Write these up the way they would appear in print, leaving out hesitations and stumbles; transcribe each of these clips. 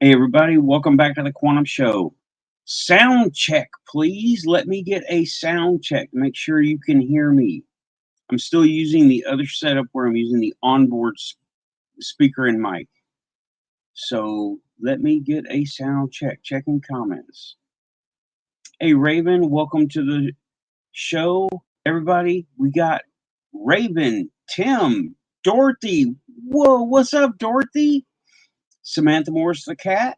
Hey, everybody, welcome back to the Quantum Show. Sound check, please. Let me get a sound check. Make sure you can hear me. I'm still using the other setup where I'm using the onboard speaker and mic. So let me get a sound check. Checking comments. Hey, Raven, welcome to the show. Everybody, we got Raven, Tim, Dorothy. Whoa, what's up, Dorothy? Samantha Morris the cat.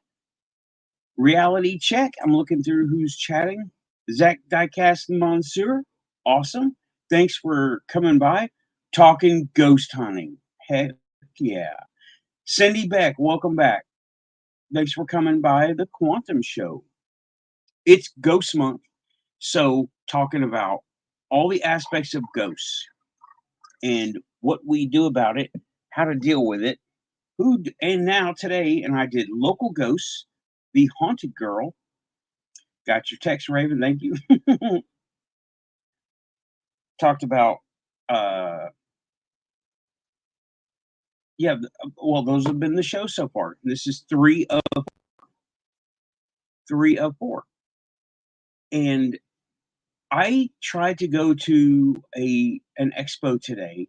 Reality check. I'm looking through who's chatting. Zach Diecast Monsieur. Awesome. Thanks for coming by. Talking ghost hunting. Heck yeah. Cindy Beck, welcome back. Thanks for coming by the Quantum Show. It's Ghost Month. So, talking about all the aspects of ghosts and what we do about it, how to deal with it, and now today, and I did local ghosts, the haunted girl. Got your text, Raven. Thank you. Talked about, uh, yeah, well, those have been the show so far. This is three of four. And I tried to go to an expo today.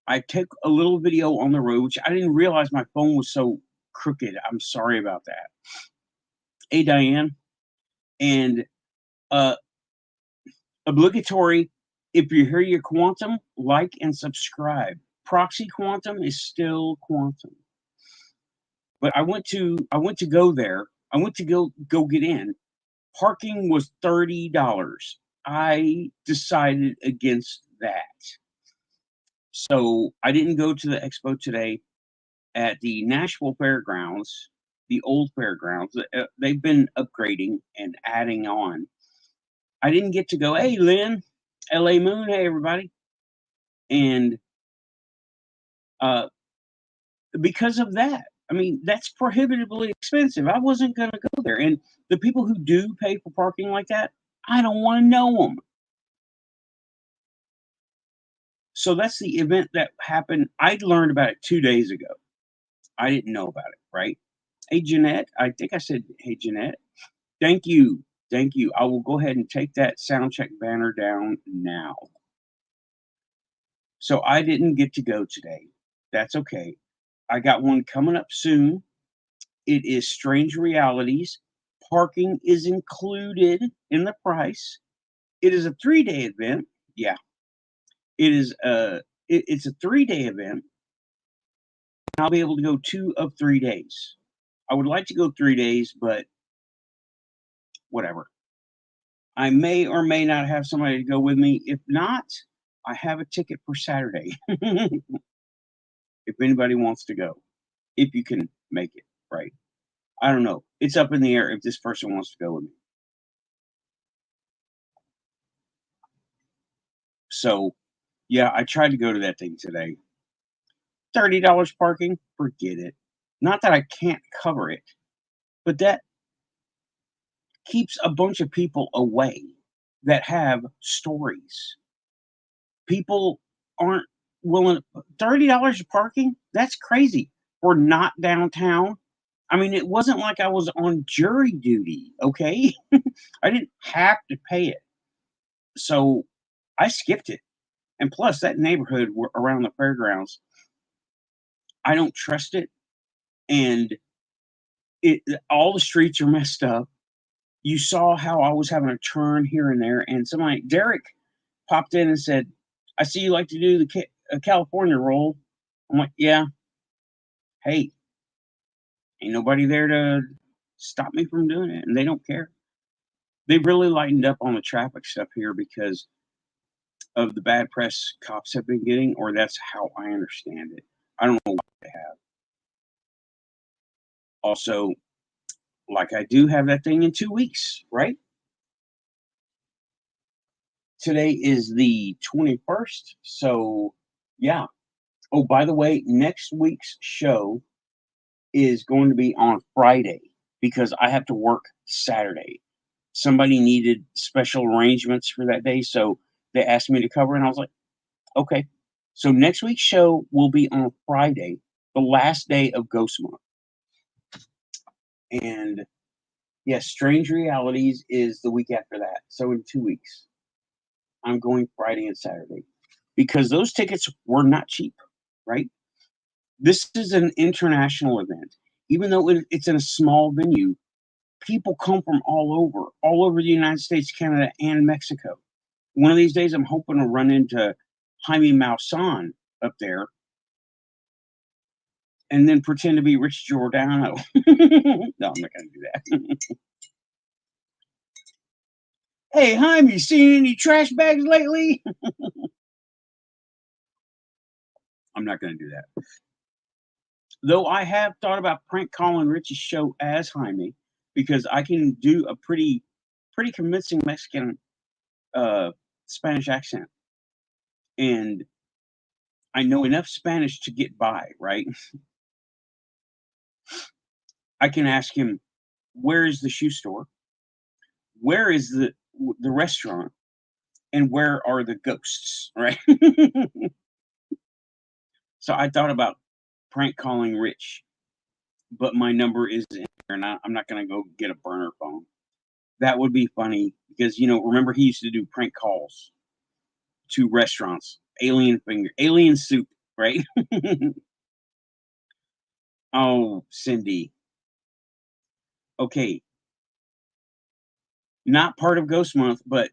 I took a little video on the road, which I didn't realize my phone was so crooked. I'm sorry about that. Hey, Diane. And uh, obligatory, if you hear your quantum, like and subscribe. Proxy quantum is still quantum. But I went to go there. I went to go get in. Parking was $30. I decided against that. So I didn't go to the expo today at the Nashville Fairgrounds, the old fairgrounds. They've been upgrading and adding on. I didn't get to go. Hey, Lynn, LA Moon. Hey, everybody. And uh, because of that, I mean, that's prohibitively expensive. I wasn't going to go there. And the people who do pay for parking like that, I don't want to know them. So that's the event that happened. I learned about it 2 days ago. I didn't know about it, right? Hey, Jeanette. I think I said, hey, Jeanette. Thank you. Thank you. I will go ahead and take that sound check banner down now. So I didn't get to go today. That's okay. I got one coming up soon. It is Strange Realities. Parking is included in the price. It is a 3-day event. Yeah, it is it's a 3-day event. I'll be able to go 2 of 3 days. I would like to go 3 days, but whatever. I may or may not have somebody to go with me. If not, I have a ticket for Saturday. If anybody wants to go, if you can make it, right? I don't know. It's up in the air if this person wants to go with me. So, yeah, I tried to go to that thing today. $30 parking, forget it. Not that I can't cover it, but that keeps a bunch of people away that have stories. People aren't willing. $30 parking? That's crazy. For not downtown. I mean, it wasn't like I was on jury duty, okay? I didn't have to pay it. So I skipped it. And plus, that neighborhood around the fairgrounds, I don't trust it. And all the streets are messed up. You saw how I was having a turn here and there, and somebody, Derek, popped in and said, "I see you like to do the California roll." I'm like, "Yeah, hey, ain't nobody there to stop me from doing it, and they don't care." They really lightened up on the traffic stuff here because of the bad press cops have been getting, or that's how I understand it. I don't know what they have. Also, like I do have that thing in 2 weeks, right? Today is the 21st. So, yeah. Oh, by the way, next week's show is going to be on Friday because I have to work Saturday. Somebody needed special arrangements for that day. So they asked me to cover, and I was like, okay. So next week's show will be on Friday, the last day of Ghost Month. And yes, Strange Realities is the week after that. So in 2 weeks, I'm going Friday and Saturday because those tickets were not cheap, right? This is an international event. Even though it's in a small venue, people come from all over the United States, Canada, and Mexico. One of these days, I'm hoping to run into Jaime Maussan up there and then pretend to be Rich Giordano. No, I'm not going to do that. Hey, Jaime, seen any trash bags lately? I'm not going to do that. Though I have thought about prank calling Rich's show as Jaime because I can do a pretty convincing Mexican Spanish accent. And I know enough Spanish to get by, right? I can ask him, where is the shoe store? Where is the restaurant? And where are the ghosts, right? So I thought about prank calling Rich, but my number is in there, and I'm not going to go get a burner phone. That would be funny because, remember he used to do prank calls to restaurants, alien soup, right? Oh, Cindy. Okay, not part of Ghost Month, but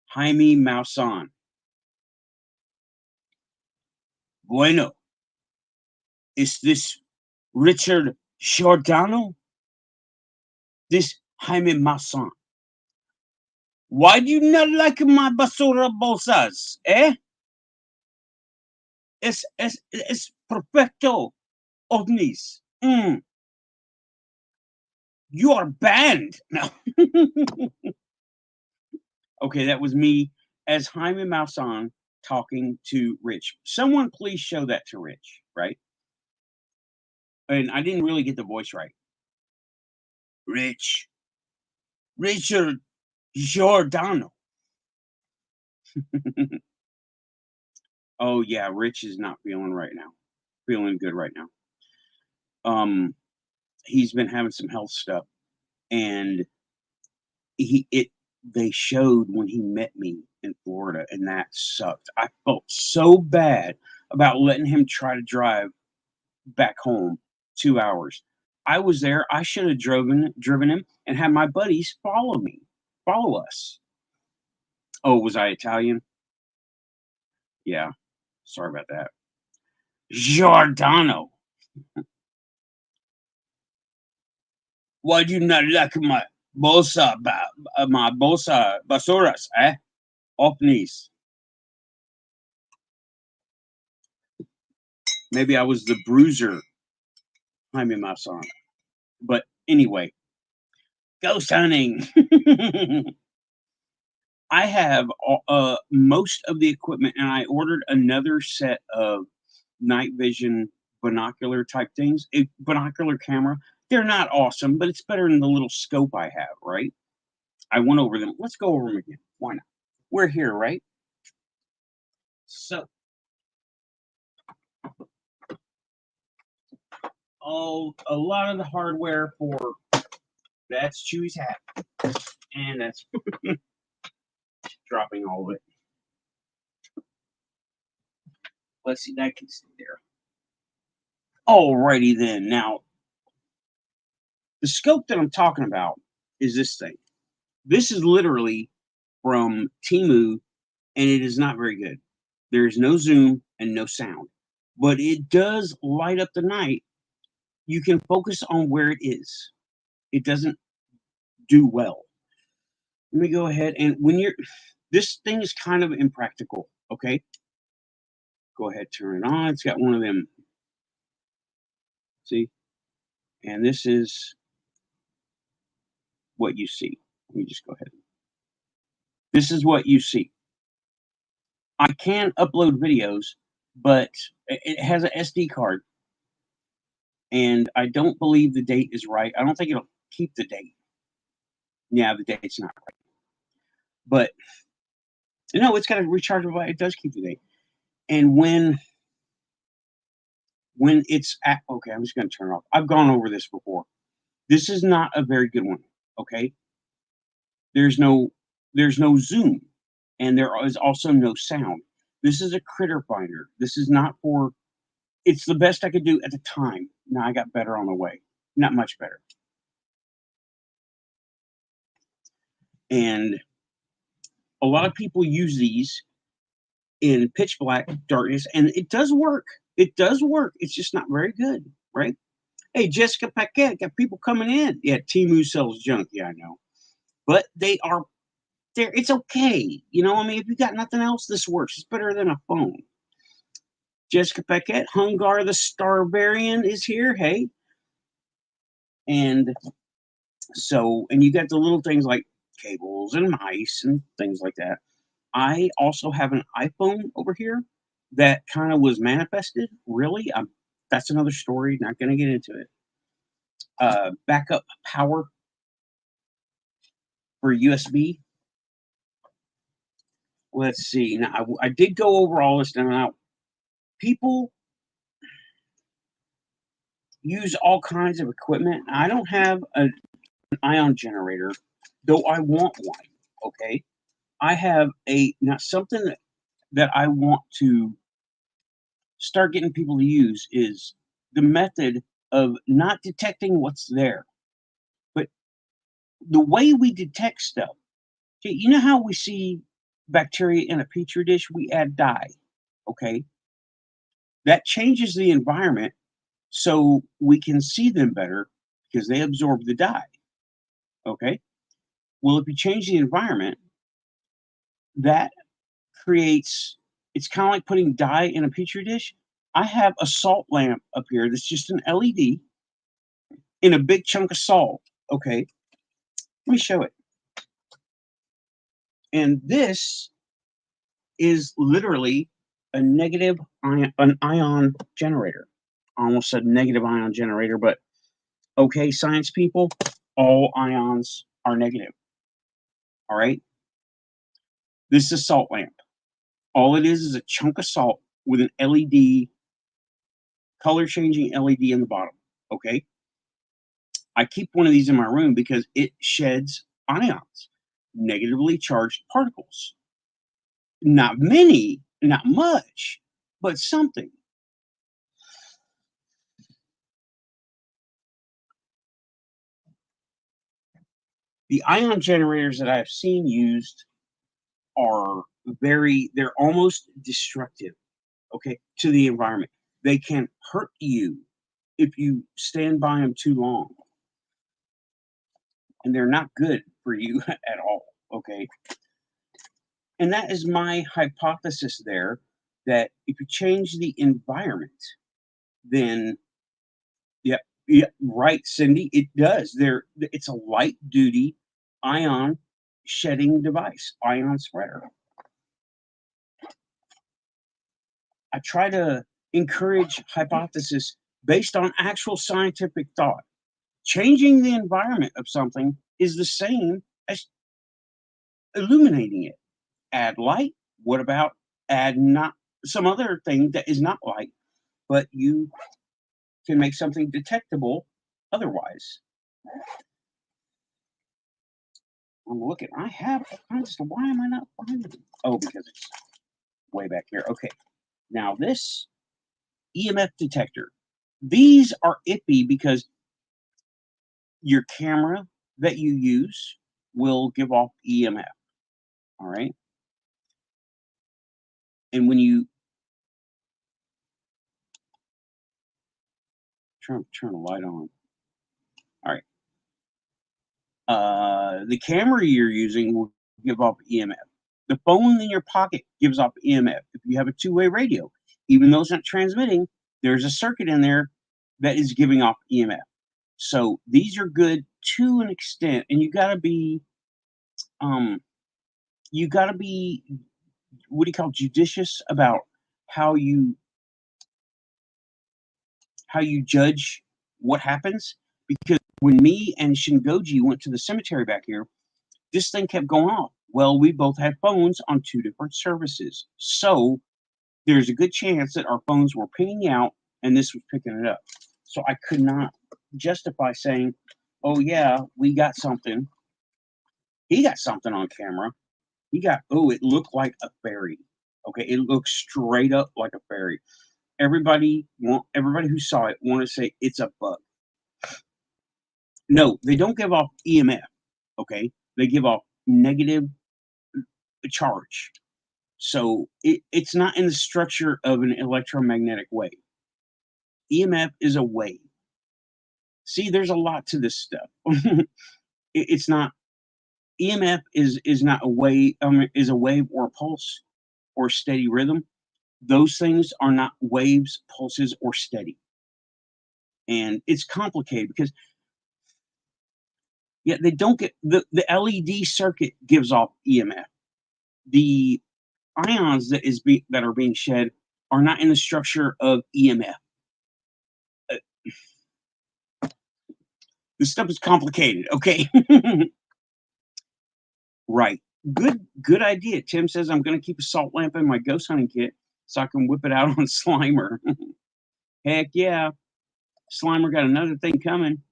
Jaime Maussan. Bueno, is this Richard Giordano? This Jaime Maussan. Why do you not like my basura bolsas, eh? Es perfecto, ovnis. You are banned. No. Okay, that was me as Jaime Maussan talking to Rich. Someone please show that to Rich, right? And I didn't really get the voice right. Richard Giordano. Oh yeah, Rich is not feeling right now. Feeling good right now. He's been having some health stuff, and they showed when he met me in Florida, and that sucked. I felt so bad about letting him try to drive back home 2 hours. I was there. I should have driven him and had my buddies follow us. Oh, was I Italian? Yeah. Sorry about that. Giordano. Why do you not like my bolsa basuras, eh? Opnis. Maybe I was the bruiser, Jaime Maussan. But anyway, ghost hunting. I have most of the equipment, and I ordered another set of night vision binocular type things. A binocular camera. They're not awesome, but it's better than the little scope I have, right? I went over them. Let's go over them again. Why not? We're here, right? So, a lot of the hardware for that's Chewy's hat, and that's dropping all of it. Let's see, that can stay there. Alrighty then. Now, the scope that I'm talking about is this thing. This is literally from Temu, and it is not very good. There is no zoom and no sound, but it does light up the night. You can focus on where it is. It doesn't do well. Let me go ahead and this thing is kind of impractical. Okay, go ahead, turn it on. It's got one of them. See, and this is what you see. Let me just go ahead. This is what you see. I can upload videos, but it has an SD card, and I don't believe the date is right. I don't think it'll keep the date. Yeah, the date's not right. But no, it's got a rechargeable. It does keep the date. And when it's at okay, I'm just going to turn it off. I've gone over this before. This is not a very good one. Okay, there's no zoom, and there is also no sound. This is a critter finder. This is not for. It's the best I could do at the time. Now I got better on the way. Not much better. And a lot of people use these in pitch black darkness, and it does work. It does work. It's just not very good, right? Hey, Jessica Paquette, got people coming in. Yeah, Timu sells junk. Yeah, I know. But they are there. It's okay. You know, I mean, if you got nothing else, this works. It's better than a phone. Jessica Paquette, Hungar the Starvarian is here. Hey. And so, and you got the little things like cables and mice and things like that. I also have an iPhone over here that kind of was manifested. Really, that's another story. Not going to get into it. Backup power for USB. Let's see. Now, I did go over all this. Now, people use all kinds of equipment. I don't have an ion generator, though I want one. Okay, I have now something that I want to start getting people to use is the method of not detecting what's there, but the way we detect stuff. Okay, you know how we see bacteria in a petri dish? We add dye. Okay, that changes the environment so we can see them better because they absorb the dye. Okay, well, if you change the environment, that creates. It's kind of like putting dye in a petri dish. I have a salt lamp up here that's just an LED in a big chunk of salt. Okay, let me show it. And this is literally a negative ion, an ion generator. I almost said negative ion generator, but okay, science people, all ions are negative. All right. This is a salt lamp. All it is a chunk of salt with an LED, color changing LED in the bottom. Okay. I keep one of these in my room because it sheds ions, negatively charged particles. Not many, not much, but something. The ion generators that I've seen used are they're almost destructive, okay, to the environment. They can hurt you if you stand by them too long, and they're not good for you at all, okay? And that is my hypothesis there that if you change the environment, then yeah, yeah, right, Cindy. It does. It's a light duty ion shedding device, ion spreader. I try to encourage hypothesis based on actual scientific thought. Changing the environment of something is the same as illuminating it. Add light. What about add not some other thing that is not light, but you can make something detectable otherwise? I'm looking. I have all kinds of stuff. Why am I not finding it? Oh, because it's way back here. Okay. Now this EMF detector. These are iffy because your camera that you use will give off EMF. All right. And when you turn the light on. All right. The camera you're using will give off EMF. The phone in your pocket gives off EMF. If you have a two-way radio, even though it's not transmitting, there's a circuit in there that is giving off EMF. So these are good to an extent, and um, you gotta be what do you call judicious about how you judge what happens. Because when me and Shingoji went to the cemetery back here, this thing kept going off. Well, we both had phones on two different services. So there's a good chance that our phones were pinging out and this was picking it up. So I could not justify saying, oh yeah, we got something. He got something on camera. It looked like a fairy. Okay, it looked straight up like a fairy. Everybody who saw it want to say it's a bug. No, they don't give off EMF. Okay, they give off negative charge. So it's not in the structure of an electromagnetic wave. EMF is a wave. See, there's a lot to this stuff. It's not EMF is not a wave. Is a wave or a pulse or steady rhythm. Those things are not waves, pulses, or steady. And it's complicated because they don't get the LED circuit gives off EMF. The ions that are being shed are not in the structure of EMF. This stuff is complicated, okay? Right. Good idea. Tim says I'm going to keep a salt lamp in my ghost hunting kit so I can whip it out on Slimer. Heck yeah. Slimer got another thing coming.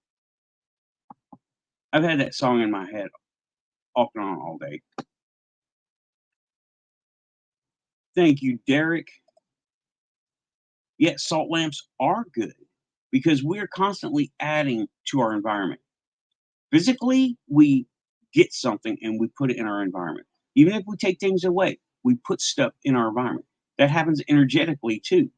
I've had that song in my head off and on all day. Thank you, Derek. Yes, salt lamps are good because we're constantly adding to our environment. Physically, we get something and we put it in our environment. Even if we take things away, we put stuff in our environment. That happens energetically too.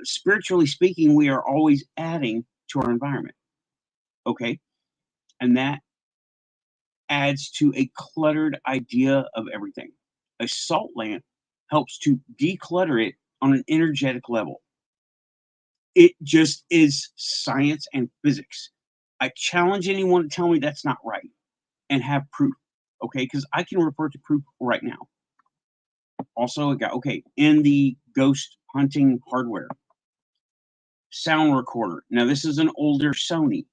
Spiritually speaking, we are always adding to our environment. Okay? And that adds to a cluttered idea of everything. A salt lamp helps to declutter it on an energetic level. It just is science and physics. I challenge anyone to tell me that's not right and have proof. Okay? Because I can refer to proof right now. Also, in the ghost hunting hardware, sound recorder. Now, this is an older Sony,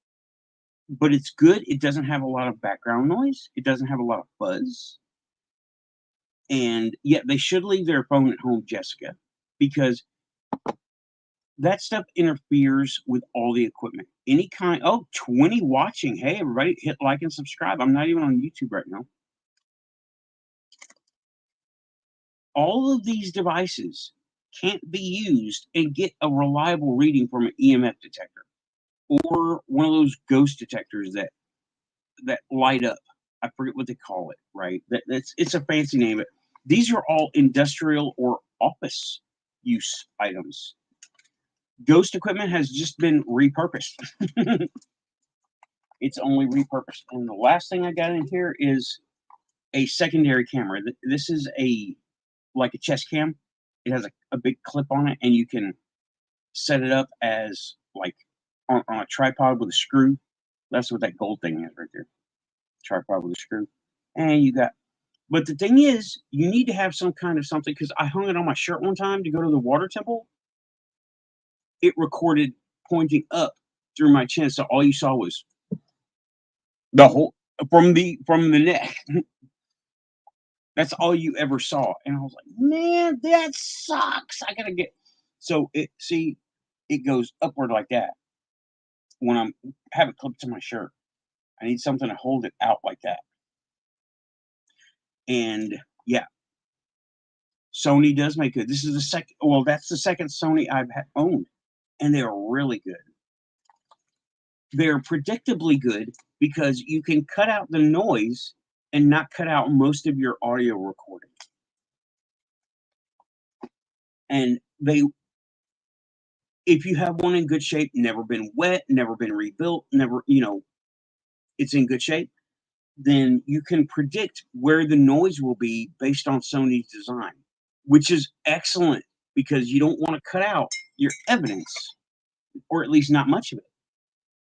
but it's good. It doesn't have a lot of background noise. It doesn't have a lot of buzz. And yet they should leave their phone at home, Jessica, because that stuff interferes with all the equipment. 20 watching. Hey, everybody, hit like and subscribe. I'm not even on YouTube right now. All of these devices can't be used and get a reliable reading from an EMF detector or one of those ghost detectors that light up. I forget what they call it, right? It's a fancy name, but these are all industrial or office use items. Ghost equipment has just been repurposed. It's only repurposed. And the last thing I got in here is a secondary camera. This is like a chest cam. It has a big clip on it, and you can set it up as like on a tripod with a screw. That's what that gold thing is right there. Tripod with a screw. And but the thing is, you need to have some kind of something, because I hung it on my shirt one time to go to the water temple. It recorded pointing up through my chin, so all you saw was the whole from the neck. That's all you ever saw. And I was like, man, that sucks. I gotta get it goes upward like that when I'm have it clipped to my shirt. I need something to hold it out like that. And yeah, Sony does make good. This is that's the second Sony I've owned, and they're really good. They're predictably good because you can cut out the noise and not cut out most of your audio recording. And if you have one in good shape, never been wet, never been rebuilt, it's in good shape, then you can predict where the noise will be based on Sony's design, which is excellent because you don't want to cut out your evidence, or at least not much of it.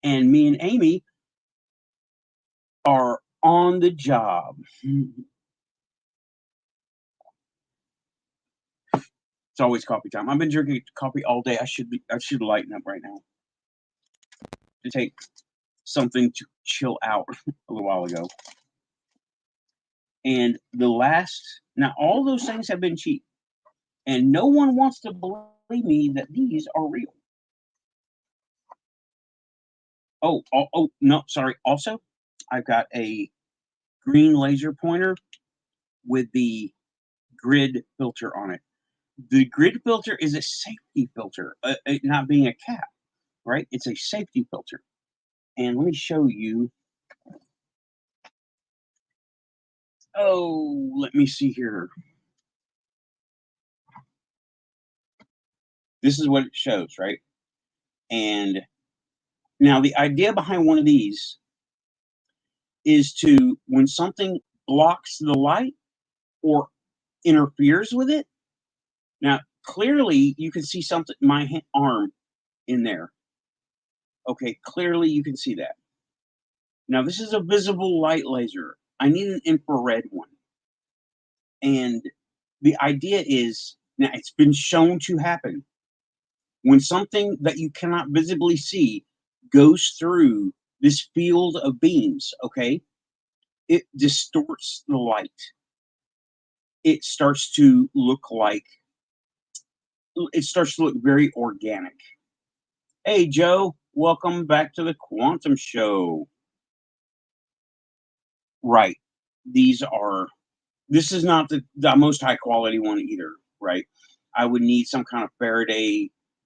And me and Amy are on the job. It's always coffee time. I've been drinking coffee all day. I should lighten up right now. To take something to chill out a little while ago. And now all those things have been cheap. And no one wants to believe me that these are real. Oh, no, sorry. Also, I've got a green laser pointer with the grid filter on it. The grid filter is a safety filter, it not being a cap, right? It's a safety filter. And let me show you. Oh, let me see here. This is what it shows, right? And now the idea behind one of these is to, when something blocks the light or interferes with it. Now, clearly you can see something, my arm in there. Okay, clearly you can see that. Now, this is a visible light laser. I need an infrared one. And the idea is, now it's been shown to happen. When something that you cannot visibly see goes through this field of beams, okay, it distorts the light. It starts to look like, it starts to look very organic. Hey, Joe, welcome back to the Quantum Show. Right. This is not the most high quality one either, right? I would need some kind of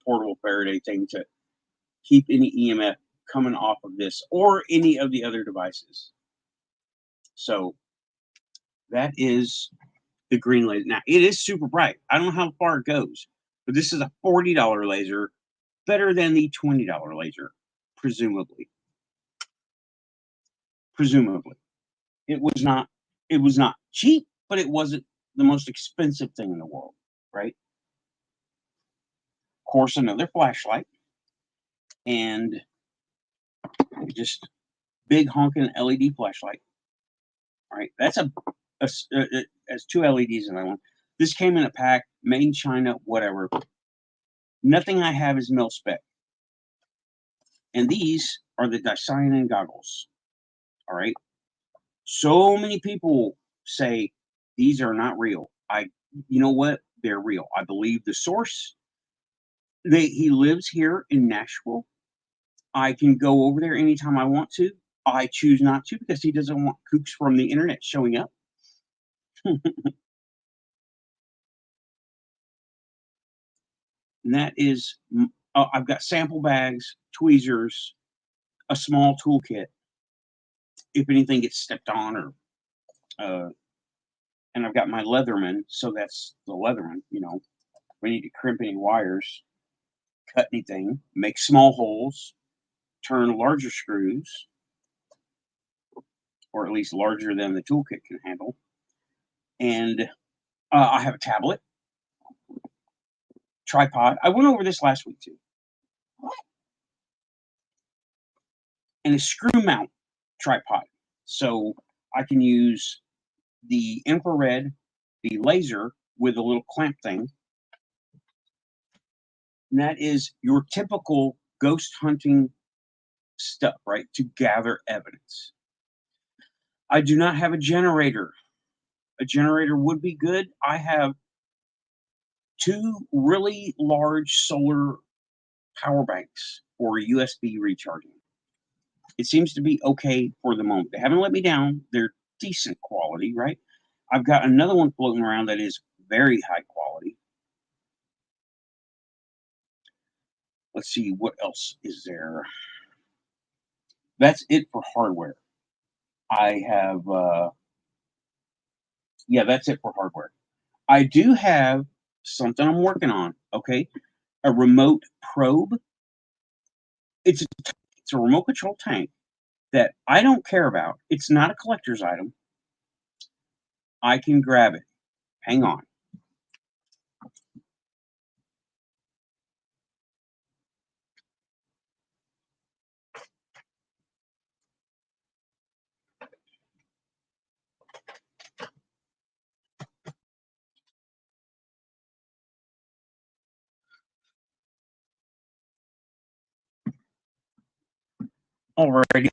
portable Faraday thing to keep any EMF coming off of this or any of the other devices. So that is the green laser. Now, it is super bright. I don't know how far it goes, but this is a $40 laser, better than the $20 laser, presumably. Presumably. It was not cheap, but it wasn't the most expensive thing in the world, right? Of course, another flashlight and just big honking LED flashlight. All right, that's as two LEDs in that one. This came in a pack, made in China, whatever. Nothing I have is mil spec. And these are the dicyanin goggles. All right. So many people say these are not real. You know what? They're real. I believe the source. He lives here in Nashville. I can go over there anytime I want to. I choose not to because he doesn't want kooks from the internet showing up. And that is, I've got sample bags, tweezers, a small toolkit. If anything gets stepped on, or and I've got my Leatherman, so that's the Leatherman. You know, we need to crimp any wires, cut anything, make small holes, turn larger screws, or at least larger than the toolkit can handle. And I have a tablet, tripod. I went over this last week too. And a screw mount tripod. So I can use the infrared, the laser with a little clamp thing. And that is your typical ghost hunting stuff, right? To gather evidence. I do not have a generator. A generator would be good. I have two really large solar power banks for USB recharging. It seems to be okay for the moment. They haven't let me down. They're decent quality, right? I've got another one floating around that is very high quality. Let's see, what else is there? That's it for hardware. I have, yeah, that's it for hardware. I do have something I'm working on, okay? A remote probe. It's a remote control tank that I don't care about. It's not a collector's item. I can grab it. Hang on. Alrighty.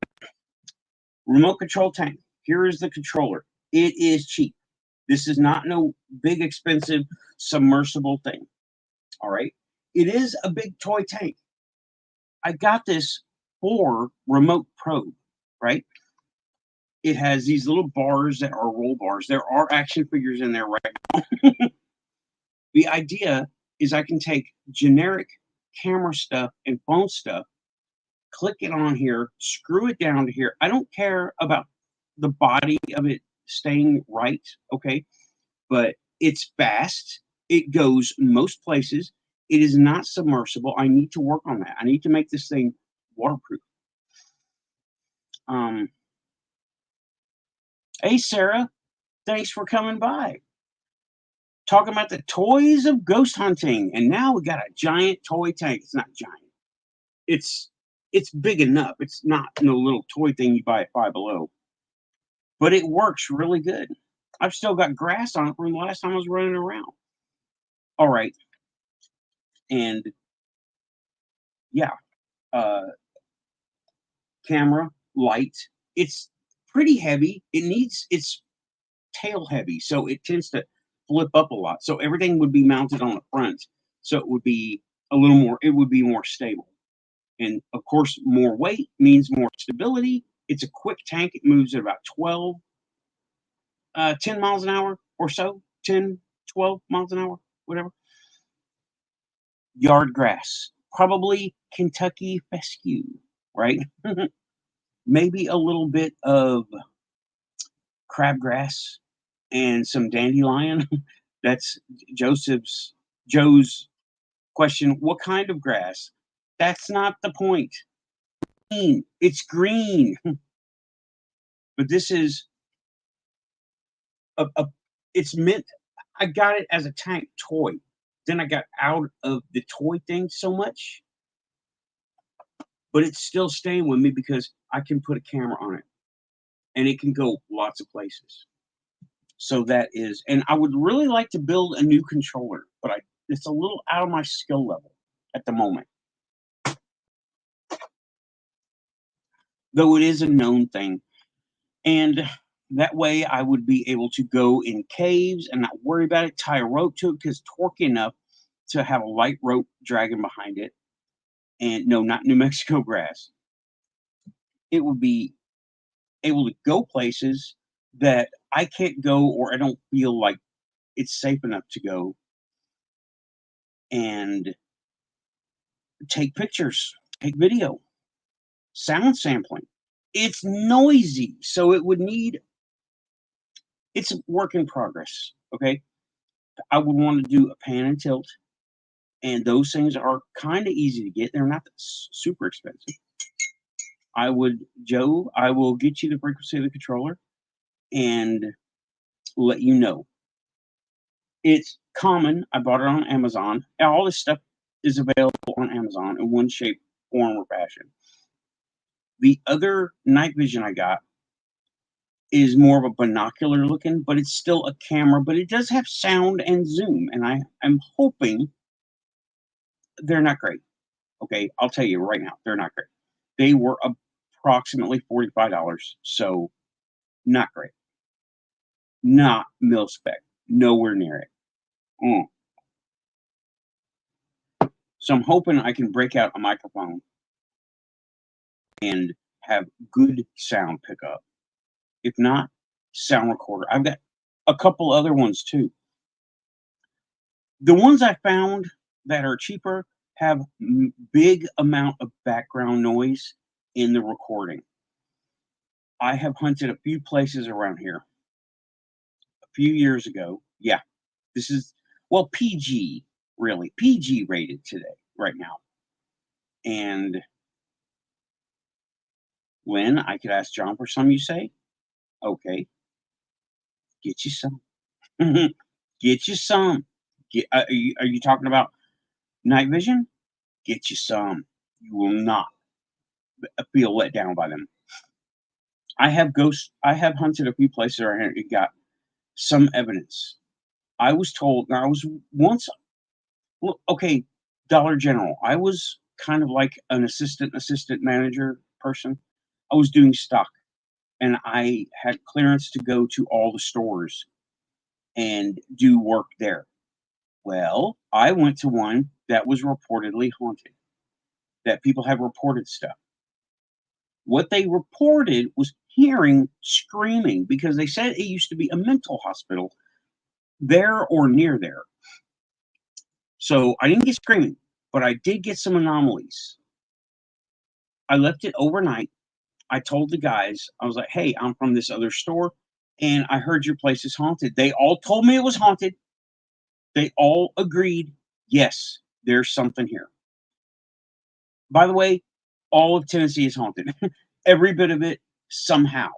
Remote control tank. Here is the controller. It is cheap. This is not no big expensive submersible thing. All right. It is a big toy tank. I got this 4 remote probe, right? It has these little bars that are roll bars. There are action figures in there right now. The idea is I can take generic camera stuff and phone stuff, click it on here, screw it down to here. I don't care about the body of it staying right, okay? But it's fast. It goes most places. It is not submersible. I need to work on that. I need to make this thing waterproof. Um, hey, Sarah, thanks for coming by. Talking about the toys of ghost hunting, and now we got a giant toy tank. It's not giant. It's it's big enough. It's not no little toy thing you buy at Five Below, but it works really good. I've still got grass on it from the last time I was running around. All right, and yeah, uh, camera, light. It's pretty heavy. It's tail heavy, so it tends to flip up a lot. So everything would be mounted on the front, so it would be a little more. It would be more stable, and of course, more weight means more stability. It's a quick tank. It moves at about 10 miles an hour or so, 10, 12 miles an hour, whatever. Yard grass, probably Kentucky fescue, right? Maybe a little bit of crabgrass and some dandelion. That's Joe's question. What kind of grass? That's not the point. Green. It's green. But this is a it's meant I got it as a tank toy. Then I got out of the toy thing so much, but it's still staying with me because I can put a camera on it and it can go lots of places. So that is, and I would really like to build a new controller, but it's a little out of my skill level at the moment. Though it is a known thing. And that way I would be able to go in caves and not worry about it, tie a rope to it because torquey enough to have a light rope dragging behind it. And no, not New Mexico grass. It would be able to go places that I can't go or I don't feel like it's safe enough to go and take pictures, take video, sound sampling. It's noisy, so it would need it's a work in progress. Okay. I would want to do a pan and tilt, and those things are kind of easy to get. They're not super expensive. Joe, I will get you the frequency of the controller and let you know. It's common. I bought it on Amazon. All this stuff is available on Amazon in one shape, form, or fashion. The other night vision I got is more of a binocular looking, but it's still a camera, but it does have sound and zoom. And I'm hoping they're not great. Okay, I'll tell you right now, they're not great. They were approximately $45, so not great. Not mil spec. Nowhere near it. Mm. So I'm hoping I can break out a microphone and have good sound pickup. If not, sound recorder. I've got a couple other ones too. The ones I found that are cheaper have big amount of background noise in the recording. I have hunted a few places around here a few years ago. Yeah, this is well PG, really PG rated today right now. And Lynn, I could ask John for some. You say, okay, get you some. Get you some. Are you talking about night vision? Get you some. You will not feel let down by them. I have hunted a few places around here and got some evidence. I was told, now I was once, well, okay, Dollar General. I was kind of like an assistant manager person. I was doing stock and I had clearance to go to all the stores and do work there. Well, I went to one that was reportedly haunted, that people have reported stuff. What they reported was hearing screaming because they said it used to be a mental hospital there or near there. So I didn't get screaming, but I did get some anomalies. I left it overnight. I told the guys, I was like, hey, I'm from this other store and I heard your place is haunted. They all told me it was haunted. They all agreed, yes, there's something here. By the way, all of Tennessee is haunted. Every bit of it, somehow.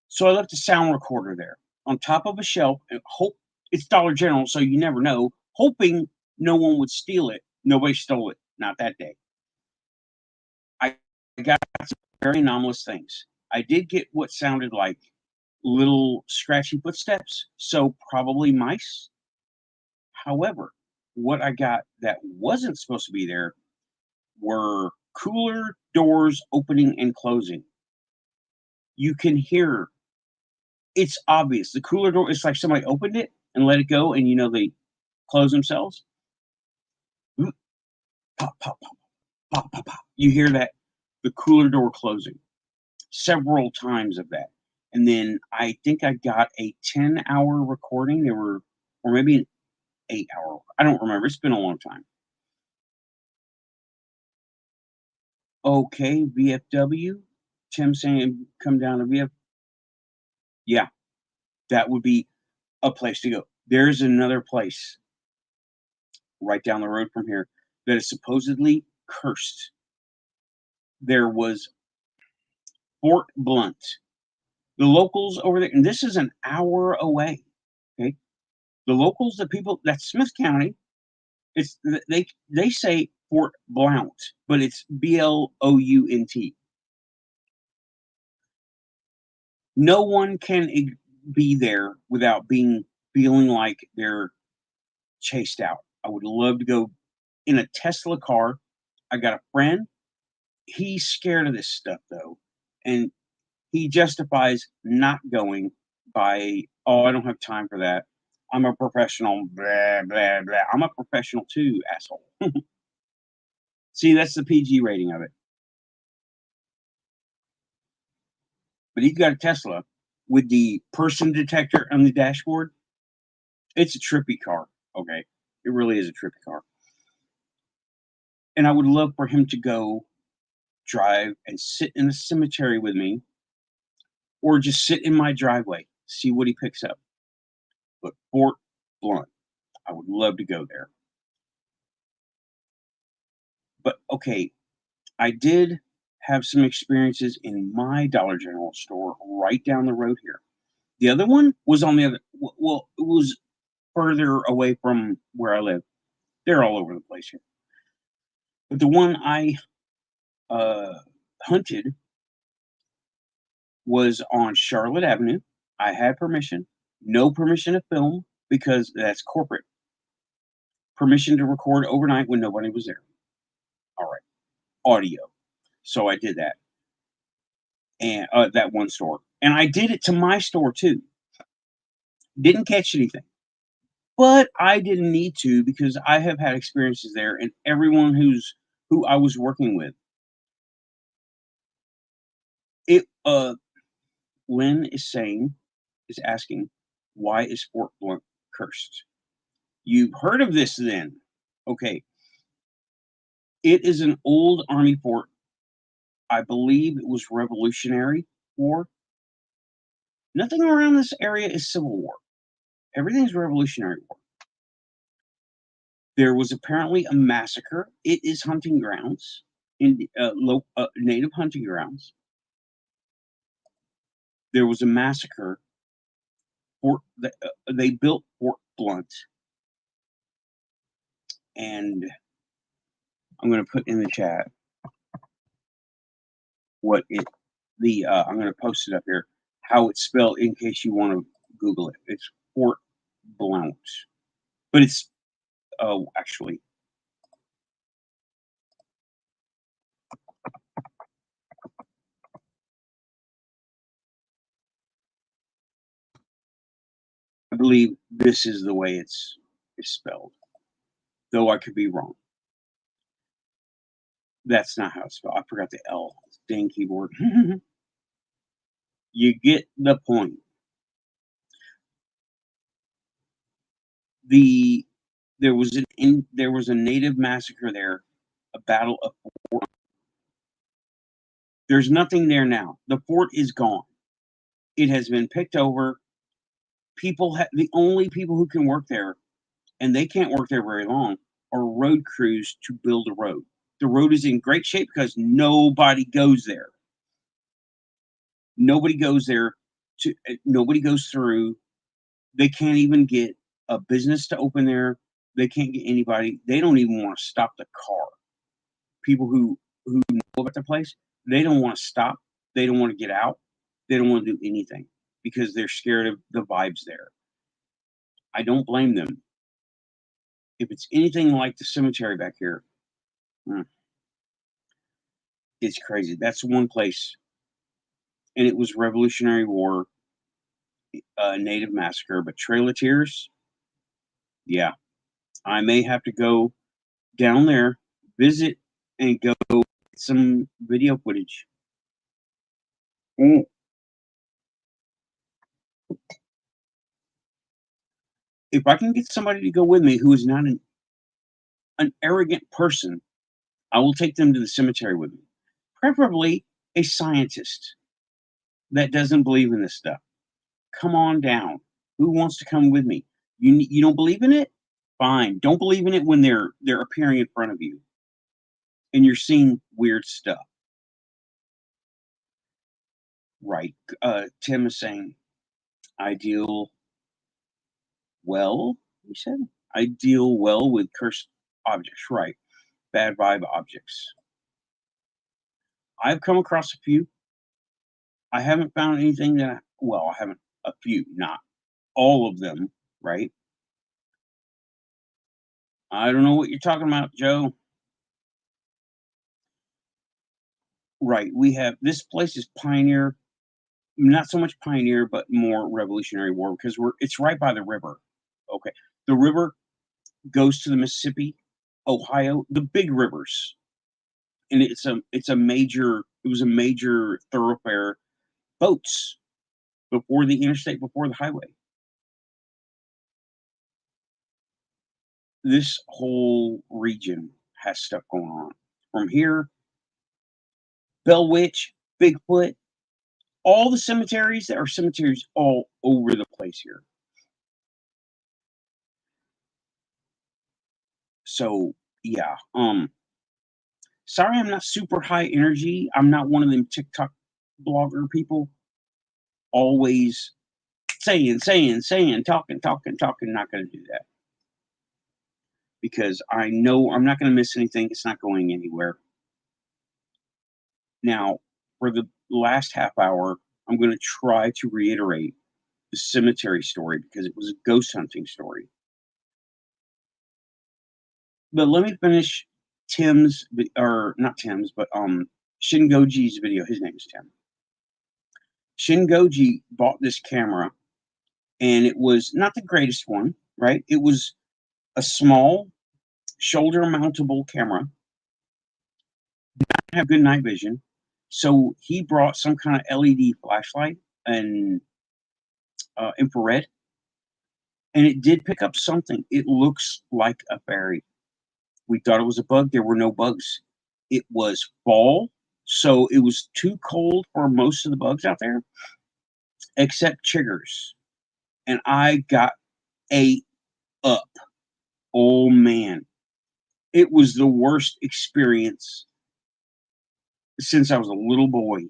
So I left a sound recorder there on top of a shelf and hope it's Dollar General, so you never know, hoping no one would steal it. Nobody stole it, not that day. I got some very anomalous things. I did get what sounded like little scratchy footsteps, so probably mice. However, what I got that wasn't supposed to be there were cooler doors opening and closing. You can hear, it's obvious. The cooler door, it's like somebody opened it and let it go, and they close themselves. Pop, pop, pop, pop, pop, pop. You hear that, the cooler door closing several times of that. And then I think I got a 10-hour recording. Or maybe an 8-hour. I don't remember. It's been a long time. Okay, VFW. Tim saying come down to VF. Yeah, that would be a place to go. There's another place right down the road from here that is supposedly cursed. There was Fort Blunt. The locals over there, and this is an hour away. Okay, the locals, the people, that's Smith County. It's they say Fort Blount, but it's Blount. No one can be there without feeling like they're chased out. I would love to go in a Tesla car. I got a friend. He's scared of this stuff though, and he justifies not going by, oh, I don't have time for that. I'm a professional. Blah blah blah. I'm a professional too, asshole. See, that's the PG rating of it. But he's got a Tesla with the person detector on the dashboard. It's a trippy car. Okay, it really is a trippy car. And I would love for him to go drive and sit in a cemetery with me, or just sit in my driveway, see what he picks up. But Fort Blunt, I would love to go there. But okay, I did have some experiences in my Dollar General store right down the road here. The other one was on the other, well, it was further away from where I live. They're all over the place here. But the one I hunted was on Charlotte Avenue. I had permission, no permission to film because that's corporate. Permission to record overnight when nobody was there. All right, audio. So I did that, and that one store, and I did it to my store too. Didn't catch anything, but I didn't need to because I have had experiences there, and everyone who I was working with, it. Lynn is asking, why is Fort Blunt cursed? You've heard of this then? Okay, it is an old army fort. I believe it was Revolutionary War. Nothing around this area is Civil War. Everything's Revolutionary War. There was apparently a massacre. It is hunting grounds, in native hunting grounds. There was a massacre. They built Fort Blunt, and I'm going to put in the chat what it I'm going to post it up here how it's spelled in case you want to Google it. It's Fort Blount, but it's actually I believe this is the way it's spelled, though I could be wrong. That's not how it's spelled. I forgot the L. Dang keyboard. You get the point. The there was there was a native massacre there, a battle of fort. There's nothing there now. The fort is gone. It has been picked over. The only people who can work there, and they can't work there very long, are road crews to build a road. The road is in great shape because nobody goes there. Nobody goes there nobody goes through. They can't even get a business to open there. They can't get anybody. They don't even want to stop the car. People who know about the place, they don't want to stop. They don't want to get out. They don't want to do anything because they're scared of the vibes there. I don't blame them. If it's anything like the cemetery back here, it's crazy. That's one place, and it was Revolutionary War, Native massacre, but Trail of Tears, yeah, I may have to go down there, visit, and go get some video footage. Mm. If I can get somebody to go with me who is not an arrogant person, I will take them to the cemetery with me. Preferably a scientist that doesn't believe in this stuff. Come on down. Who wants to come with me? You don't believe in it? Fine. Don't believe in it when they're appearing in front of you and you're seeing weird stuff. Right. Tim is saying, I deal well, he said. I deal well with cursed objects. Right. Bad vibe objects. I've come across a few. I haven't found anything I haven't, a few, not all of them, right? I don't know what you're talking about, Joe. Right. This place is Pioneer, not so much Pioneer, but more Revolutionary War because it's right by the river. Okay. The river goes to the Mississippi, Ohio, the big rivers. And it was a major thoroughfare, boats before the interstate, before the highway. This whole region has stuff going on. From here, Bell Witch, Bigfoot, all the cemeteries, there are cemeteries all over the place here. So yeah, sorry I'm not super high energy. I'm not one of them TikTok blogger people. Always saying, talking. Not gonna do that. Because I know I'm not gonna miss anything. It's not going anywhere. Now, for the last half hour, I'm gonna try to reiterate the cemetery story because it was a ghost hunting story. But let me finish not Tim's, but Shingoji's video. His name is Tim. Shingoji bought this camera, and it was not the greatest one, right? It was a small shoulder mountable camera. Did not have good night vision, so he brought some kind of LED flashlight and infrared, and it did pick up something. It looks like a fairy. We thought it was a bug. There were no bugs. It was fall, so it was too cold for most of the bugs out there, except chiggers. And I got ate up. Oh man, it was the worst experience since I was a little boy.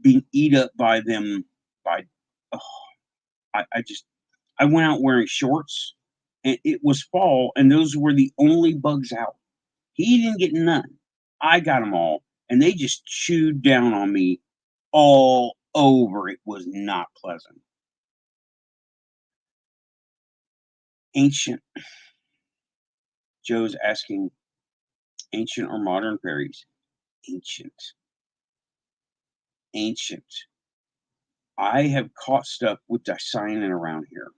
Being eat up by them. By oh, I went out wearing shorts, and it was fall, and those were the only bugs out. He didn't get none. I got them all, and they just chewed down on me all over. It was not pleasant. Ancient. Joe's asking, ancient or modern fairies? Ancient. Ancient. I have caught stuff with dicyanin around here,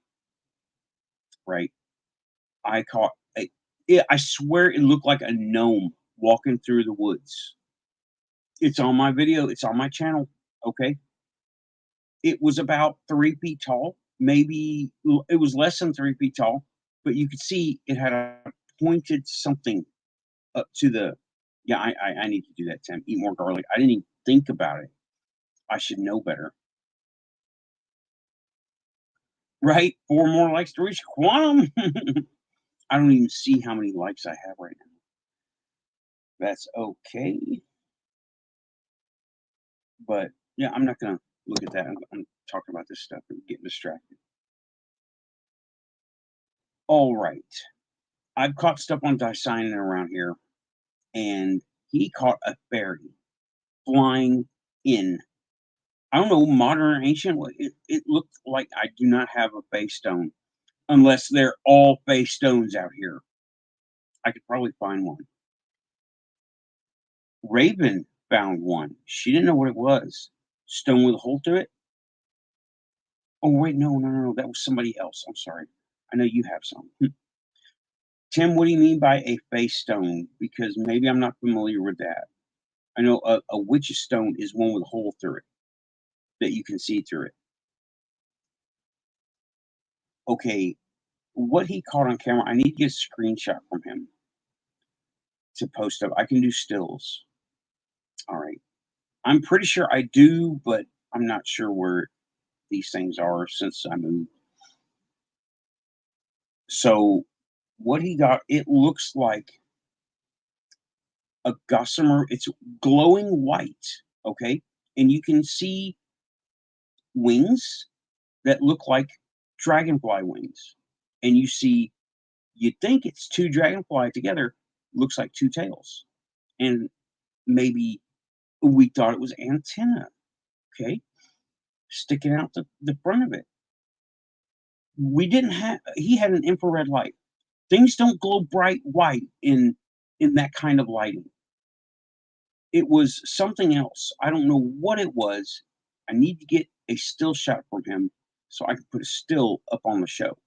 right? I caught I swear it looked like a gnome. walking through the woods. It's on my video. It's on my channel. Okay. It was about 3 feet tall. Maybe it was less than 3 feet tall, but you could see it had a pointed something up to the. Yeah, I need to do that, Tim. Eat more garlic. I didn't even think about it. I should know better. Right? 4 more likes to reach quantum. I don't even see how many likes I have right now. That's okay. But yeah, I'm not gonna look at that. I'm talking about this stuff and getting distracted. All right. I've caught stuff on Dyson around here, and he caught a fairy flying in. I don't know, modern or ancient. It looked like I do not have a face stone unless they're all face stones out here. I could probably find one. Raven found one. She didn't know what it was. Stone with a hole through it. Oh wait, no. That was somebody else. I'm sorry. I know you have some. Tim, what do you mean by a face stone? Because maybe I'm not familiar with that. I know a witch's stone is one with a hole through it that you can see through it. Okay, what he caught on camera, I need to get a screenshot from him to post up. I can do stills. All right. I'm pretty sure I do, but I'm not sure where these things are since I moved. So what he got, it looks like a gossamer. It's glowing white, okay? And you can see wings that look like dragonfly wings. And you'd think it's 2 dragonfly together, looks like 2 tails. And maybe we thought it was antenna, okay? Sticking out the front of it. He had an infrared light. Things don't glow bright white in that kind of lighting. It was something else. I don't know what it was. I need to get a still shot from him so I can put a still up on the show.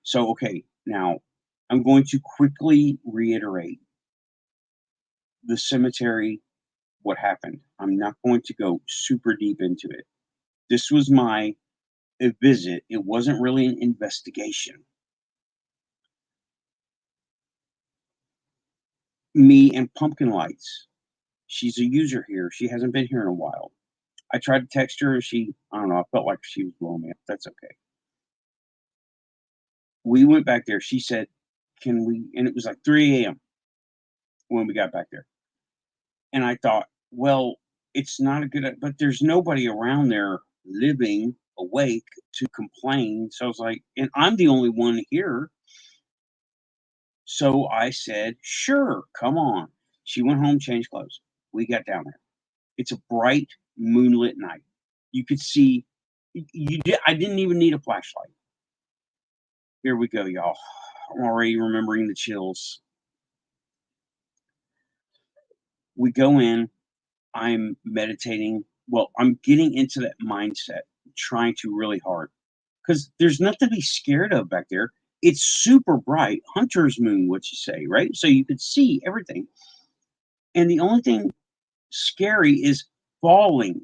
So, okay, now I'm going to quickly reiterate the cemetery, what happened. I'm not going to go super deep into it. This was a visit. It wasn't really an investigation. Me and Pumpkin Lights. She's a user here. She hasn't been here in a while. I tried to text her. I don't know. I felt like she was blowing me up. That's okay. We went back there. She said, can we? And it was like 3 a.m. when we got back there. And I thought, well, it's not a good, but there's nobody around there living awake to complain. So I was like, and I'm the only one here. So I said, sure, come on. She went home, changed clothes. We got down there. It's a bright moonlit night. You could see. I didn't even need a flashlight. Here we go, y'all. I'm already remembering the chills. We go in. I'm meditating. Well, I'm getting into that mindset, trying to really hard. Because there's nothing to be scared of back there. It's super bright. Hunter's moon, what you say, right? So you could see everything. And the only thing scary is falling.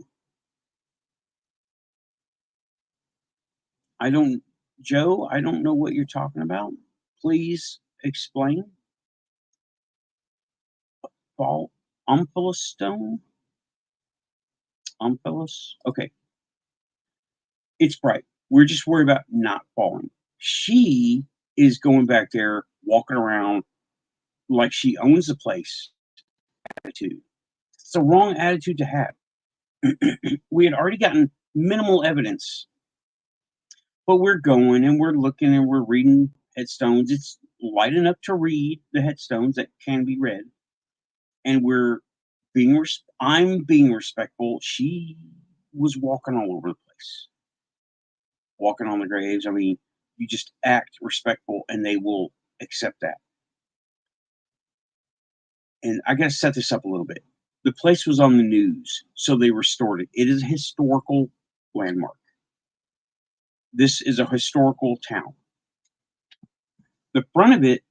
Joe, I don't know what you're talking about. Please explain. Fall, Omphalos stone? Omphalos? Okay. It's bright. We're just worried about not falling. She is going back there, walking around like she owns the place. Attitude. It's the wrong attitude to have. We had already gotten minimal evidence, but we're going and we're looking and we're reading headstones. It's light enough to read the headstones that can be read, and I'm being respectful. She was walking all over the place, walking on the graves. I mean, you just act respectful, and they will accept that. And I got to set this up a little bit. The place was on the news, so they restored it. It is a historical landmark. This is a historical town. The front of it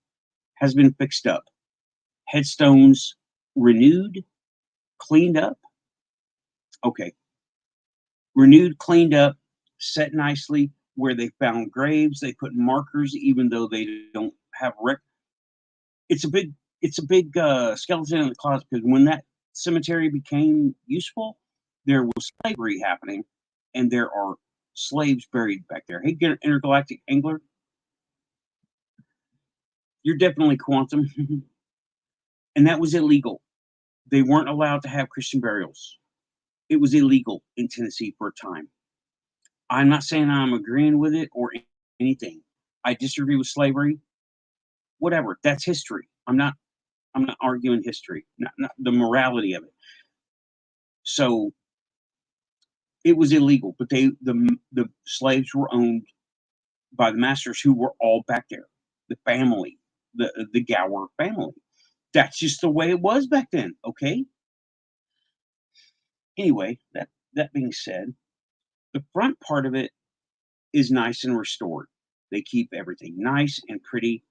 has been fixed up. headstones renewed, cleaned up. Okay, renewed, cleaned up, set nicely. Where they found graves, they put markers, even though they don't have it's a big skeleton in the closet, because when that cemetery became useful, there was slavery happening, and there are slaves buried back there. Hey, intergalactic angler, you're definitely quantum. And that was illegal. They weren't allowed to have Christian burials. It was illegal in Tennessee for a time. I'm not saying I'm agreeing with it or anything. I disagree with slavery. Whatever. That's history. I'm not arguing history, not the morality of it. So it was illegal, but the slaves were owned by the masters, who were all back there. The family, the Gower family. That's just the way it was back then. Okay. Anyway, that being said, the front part of it is nice and restored. They keep everything nice and pretty.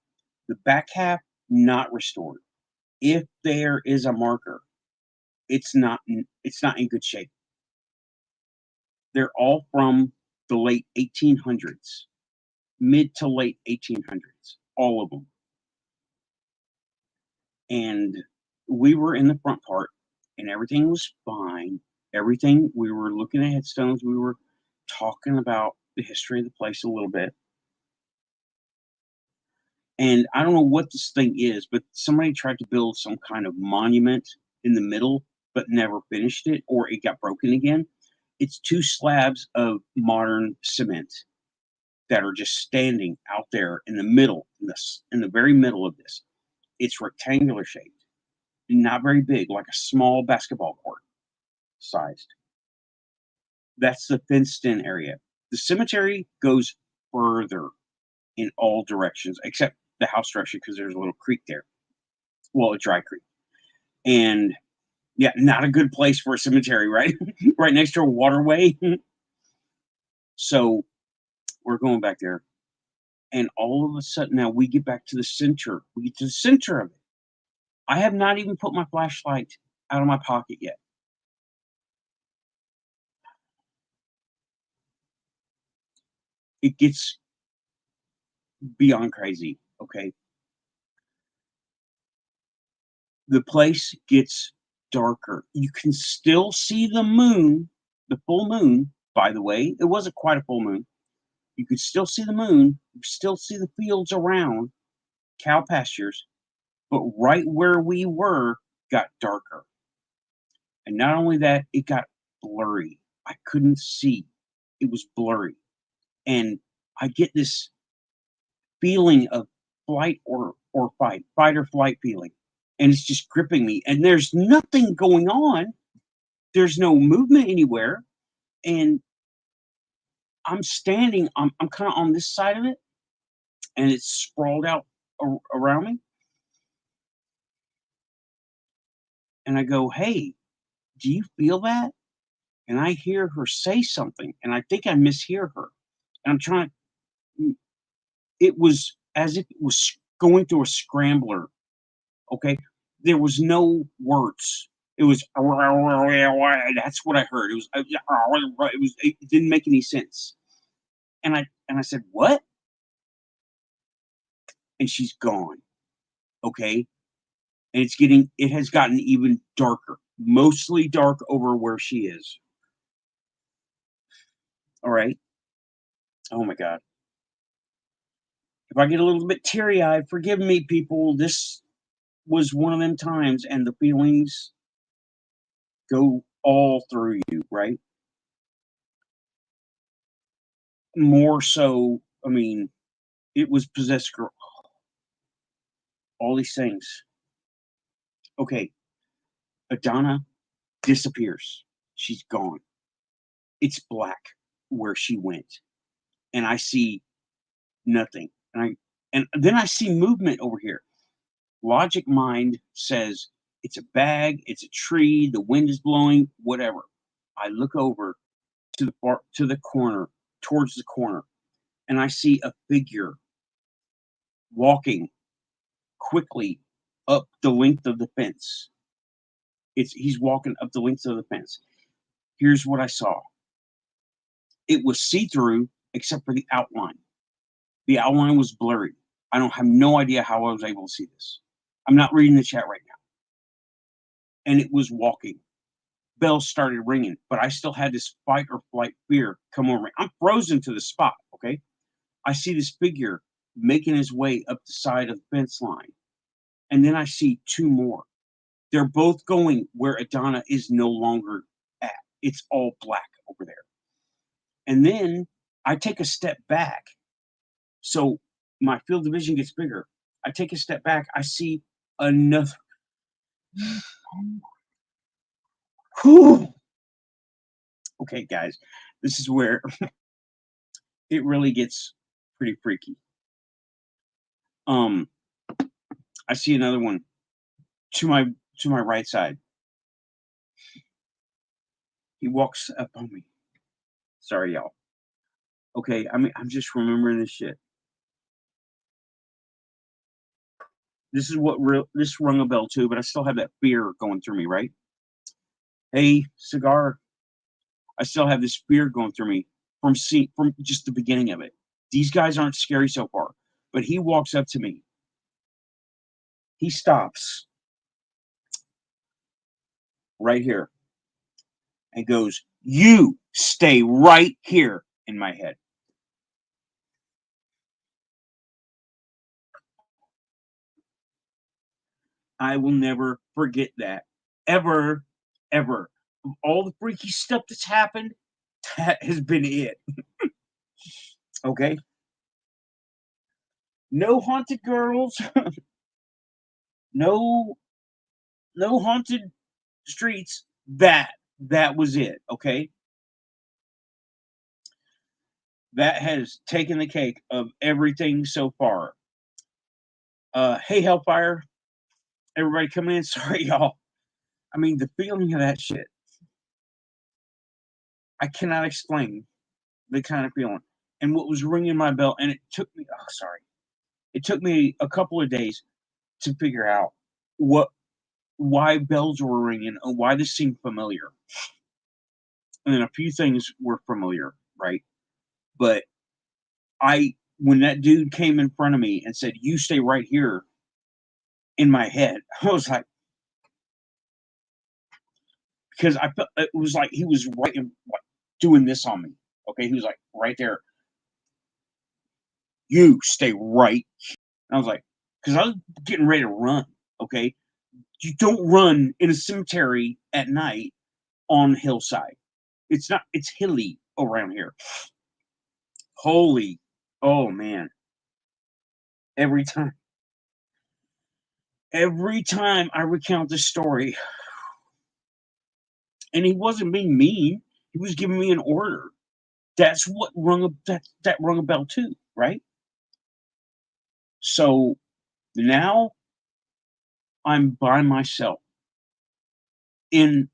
The back half, not restored. If there is a marker, it's not in good shape. They're all from the late 1800s, mid to late 1800s, all of them. And we were in the front part, and everything was fine. Everything, we were looking at headstones. We were talking about the history of the place a little bit. And I don't know what this thing is, but somebody tried to build some kind of monument in the middle, but never finished it, or it got broken again. It's 2 slabs of modern cement that are just standing out there in the middle, in the very middle of this. It's rectangular shaped, not very big, like a small basketball court sized. That's the fenced in area. The cemetery goes further in all directions, except the house direction, because there's a little creek there. Well, a dry creek. And yeah, not a good place for a cemetery, right? Right next to a waterway. So we're going back there. And all of a sudden, now we get back to the center. We get to the center of it. I have not even put my flashlight out of my pocket yet. It gets beyond crazy, okay? The place gets darker. You can still see the moon, the full moon, by the way. It wasn't quite a full moon. You could still see the moon. You still see the fields around, cow pastures. But right where we were got darker. And not only that, it got blurry. I couldn't see. It was blurry. And I get this feeling of flight or fight or flight feeling. And it's just gripping me. And there's nothing going on. There's no movement anywhere. And I'm standing, I'm kind of on this side of it, and it's sprawled out around me. And I go, hey, do you feel that? And I hear her say something, and I think I mishear her. And I'm trying to, it was as if it was going through a scrambler. Okay. There was no words. It was, that's what I heard. It didn't make any sense. And I said, what? And she's gone. Okay. And it has gotten even darker, mostly dark over where she is. All right. Oh my God. If I get a little bit teary eyed, forgive me, people. This was one of them times, and the feelings go all through you, right? More so, I mean, it was possessed girl. All these things. Okay. Adana disappears. She's gone. It's black where she went. And I see nothing. And then I see movement over here. Logic mind says it's a bag, it's a tree, the wind is blowing, whatever. I look over to the corner, towards the corner, and I see a figure walking quickly up the length of the fence. He's walking up the length of the fence. Here's what I saw. It was see-through except for the outline. The outline was blurry. I don't have no idea how I was able to see this. I'm not reading the chat right now. And it was walking. Bells started ringing, but I still had this fight or flight fear come over me. I'm frozen to the spot, okay? I see this figure making his way up the side of the fence line. And then I see two more. They're both going where Adana is no longer at. It's all black over there. And then I take a step back. So my field of vision gets bigger. I take a step back. I see another. Whew. Okay, guys, this is where it really gets pretty freaky. I see another one to my right side. He walks up on me. Sorry, y'all. Okay, I'm just remembering this shit. This is what this rung a bell too, but I still have that fear going through me, right? Hey, cigar. I still have this fear going through me from just the beginning of it. These guys aren't scary so far, but he walks up to me. He stops right here and goes, "You stay right here," in my head. I will never forget that. Ever, ever. Of all the freaky stuff that's happened, that has been it. Okay? No haunted girls. no haunted streets. That was it. Okay? That has taken the cake of everything so far. Hey, Hellfire. Everybody come in. Sorry, y'all. I mean, the feeling of that shit. I cannot explain the kind of feeling. And what was ringing my bell, and it took me, it took me a couple of days to figure out why bells were ringing and why this seemed familiar. And then a few things were familiar, right? But when that dude came in front of me and said, "You stay right here," in my head, I was like, because I felt it was like he was right in, like, doing this on me. Okay, he was like right there. You stay right. And I was like, because I was getting ready to run. Okay, you don't run in a cemetery at night on hillside. It's not. It's hilly around here. Holy, oh man! Every time I recount this story, and he wasn't being mean. He was giving me an order. That's what that rung a bell too, right? So now I'm by myself in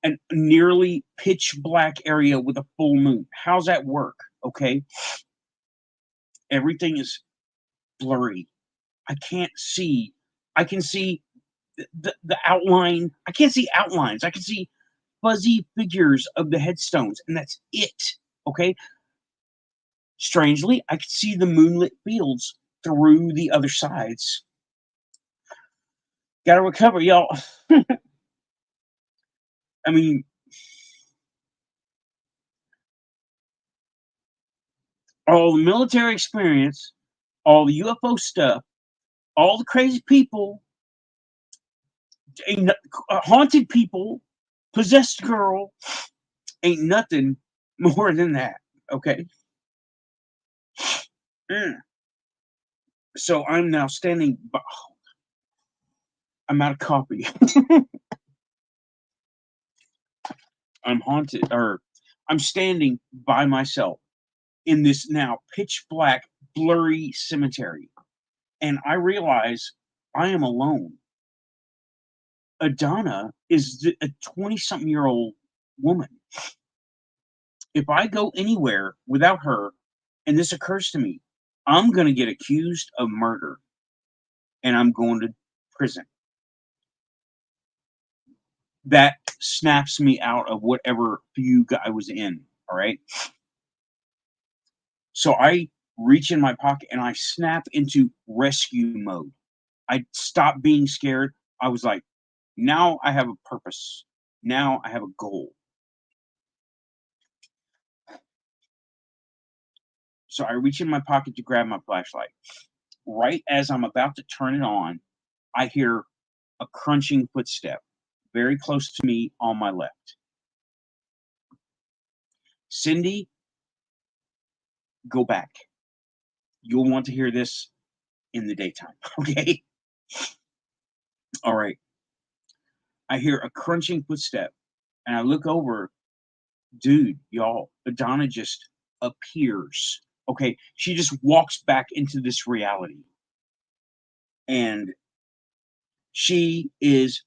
a nearly pitch black area with a full moon. How's that work? Okay. Everything is blurry. I can't see. I can see the outline. I can't see outlines. I can see fuzzy figures of the headstones, and that's it. Okay. Strangely, I could see the moonlit fields through the other sides. Gotta recover, y'all. I mean, all the military experience, all the UFO stuff, all the crazy people, haunted people, possessed girl, ain't nothing more than that. Okay. So I'm now standing. I'm out of coffee. I'm haunted, or I'm standing by myself in this now pitch black, blurry cemetery, and I realize I am alone. Adana is a 20-something-year-old woman. If I go anywhere without her, and this occurs to me, I'm going to get accused of murder, and I'm going to prison. That snaps me out of whatever fugue I was in. All right. So I reach in my pocket and I snap into rescue mode. I stopped being scared. I was like, now I have a purpose. Now I have a goal. So I reach in my pocket to grab my flashlight. Right as I'm about to turn it on, I hear a crunching footstep very close to me on my left. Cindy, go back. You'll want to hear this in the daytime. Okay. All right. I hear a crunching footstep and I look over. Dude, y'all, Adana just appears. Okay. She just walks back into this reality. And she is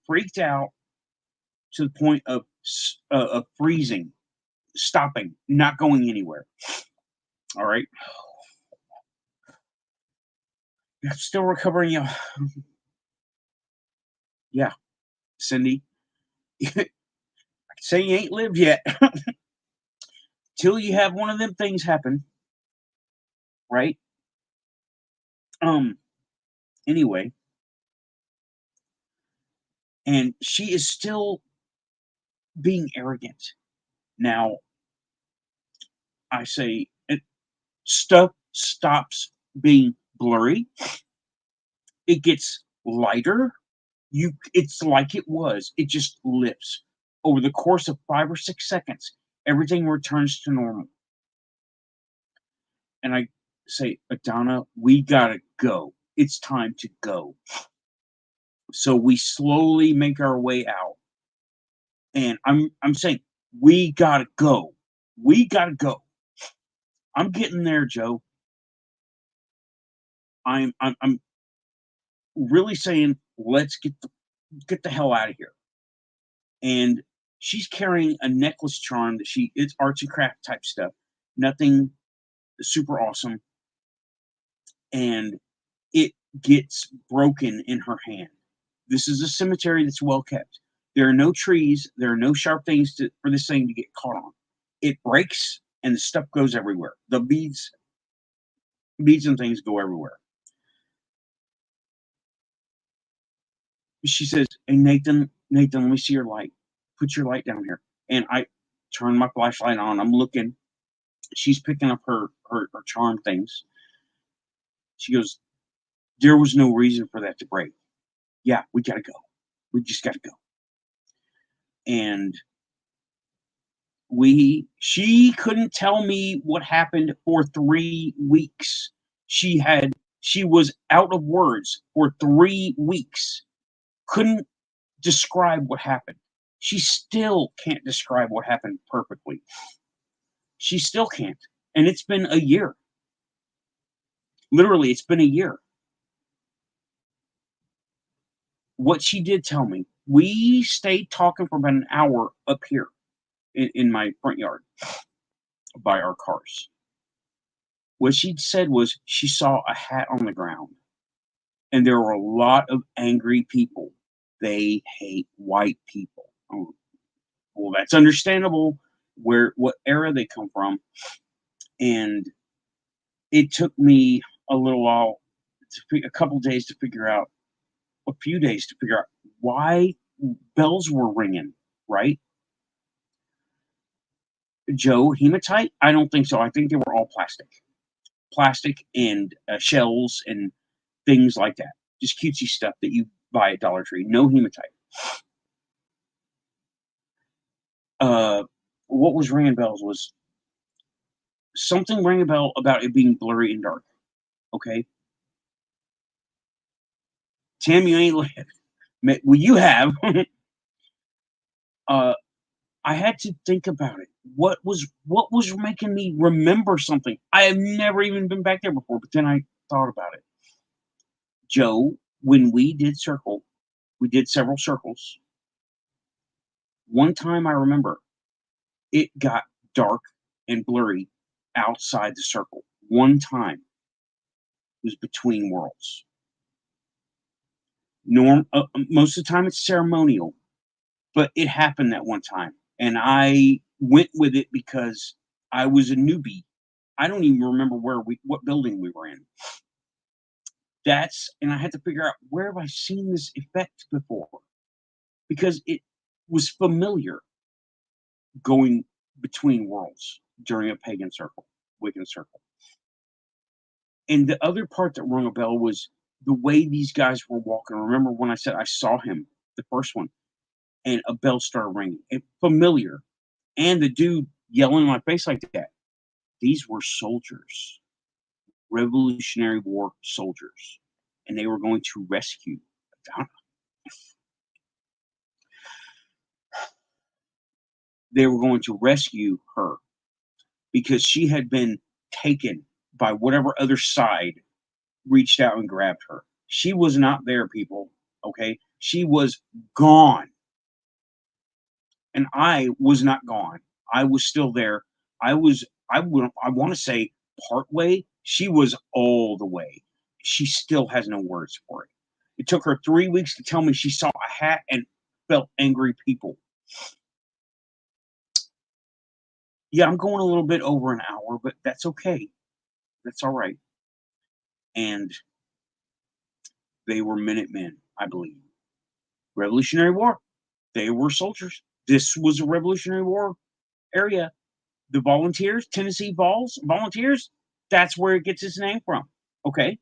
freaked out to the point of freezing, stopping, not going anywhere. All right. Still recovering. Yeah, Cindy. I can say you ain't lived yet till you have one of them things happen, right? Anyway, and she is still being arrogant. Now, I say stuff stops being blurry. It gets lighter. It's like it was. It just lifts. Over the course of 5 or 6 seconds, everything returns to normal. And I say, Adana, we gotta go. It's time to go. So we slowly make our way out. And I'm saying, we gotta go. We gotta go. I'm getting there, Joe. I'm really saying, let's get the hell out of here. And she's carrying a necklace charm that it's arts and craft type stuff. Nothing super awesome. And it gets broken in her hand. This is a cemetery that's well kept. There are no trees. There are no sharp things for this thing to get caught on. It breaks and the stuff goes everywhere. The beads and things go everywhere. She says, "Hey, Nathan, let me see your light. Put your light down here." And I turn my flashlight on. I'm looking. She's picking up her charm things. She goes, "There was no reason for that to break. Yeah, we gotta go. We just gotta go." And she couldn't tell me what happened for 3 weeks. She was out of words for 3 weeks. Couldn't describe what happened. She still can't describe what happened perfectly. She still can't. And it's been a year. Literally, it's been a year. What she did tell me, we stayed talking for about an hour up here in my front yard by our cars. What she said was she saw a hat on the ground, and there were a lot of angry people. They hate white people. Oh, well, that's understandable. What era they come from, and it took me a little while, a couple days to figure out, a few days to figure out why bells were ringing. Right, Joe, hematite? I don't think so. I think they were all plastic and shells and things like that. Just cutesy stuff that you buy at Dollar Tree. No hematite. What was ringing bells was something rang a bell about it being blurry and dark. Okay, Tim, you ain't lived. Well, you have. I had to think about it. What was making me remember something? I have never even been back there before, but then I thought about it. Joe, when we did several circles. One time I remember it got dark and blurry outside the circle. One time it was between worlds. Most of the time it's ceremonial, but it happened that one time, and I went with it because I was a newbie. I don't even remember what building we were in. And I had to figure out, where have I seen this effect before? Because it was familiar, going between worlds during a pagan circle, Wiccan circle. And the other part that rung a bell was the way these guys were walking. Remember when I said I saw him, the first one, and a bell started ringing? Familiar. And the dude yelling in my face like that. These were soldiers, Revolutionary War soldiers, and they were going to rescue Donna. They were going to rescue her because she had been taken by whatever other side reached out and grabbed her. She was not there, people. Okay? She was gone. And I was not gone. I was still there. I want to say part way. She was all the way. She still has no words for it. It took her 3 weeks to tell me she saw a hat and felt angry people. Yeah, I'm going a little bit over an hour, but that's okay. That's all right. And they were Minutemen, I believe. Revolutionary War. They were soldiers. This was a Revolutionary War area. The volunteers, Tennessee Volunteers, that's where it gets its name from. Okay?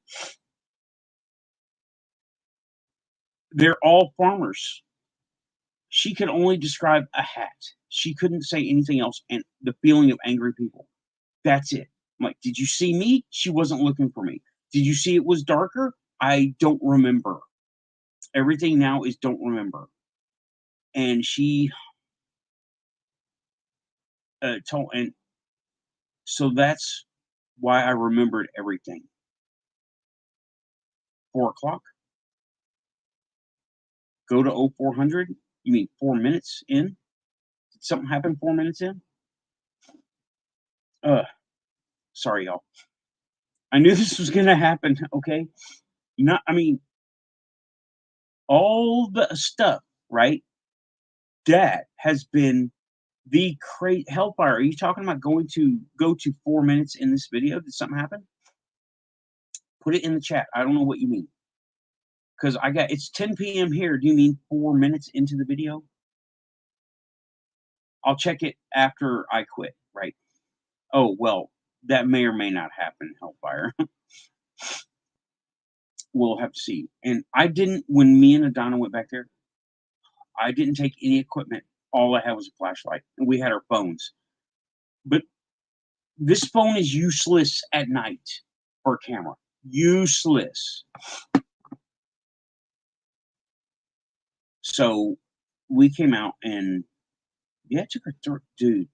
They're all farmers. She could only describe a hat. She couldn't say anything else. And the feeling of angry people. That's it. I'm like, did you see me? She wasn't looking for me. Did you see it was darker? I don't remember. Everything now is don't remember. And she told, and so that's why I remembered everything. 4 o'clock. Go to 0400. You mean 4 minutes in? Did something happen 4 minutes in? Sorry, y'all. I knew this was gonna happen. Okay, I mean, all the stuff, right? That has been the Hellfire. Are you talking about go to 4 minutes in this video? Did something happen? Put it in the chat. I don't know what you mean. Because it's 10 p.m. here. Do you mean 4 minutes into the video? I'll check it after I quit, right? Oh, well, that may or may not happen, Hellfire. We'll have to see. And when me and Adana went back there, I didn't take any equipment. All I had was a flashlight, and we had our phones. But this phone is useless at night for a camera. Useless. So we came out and it took her dude.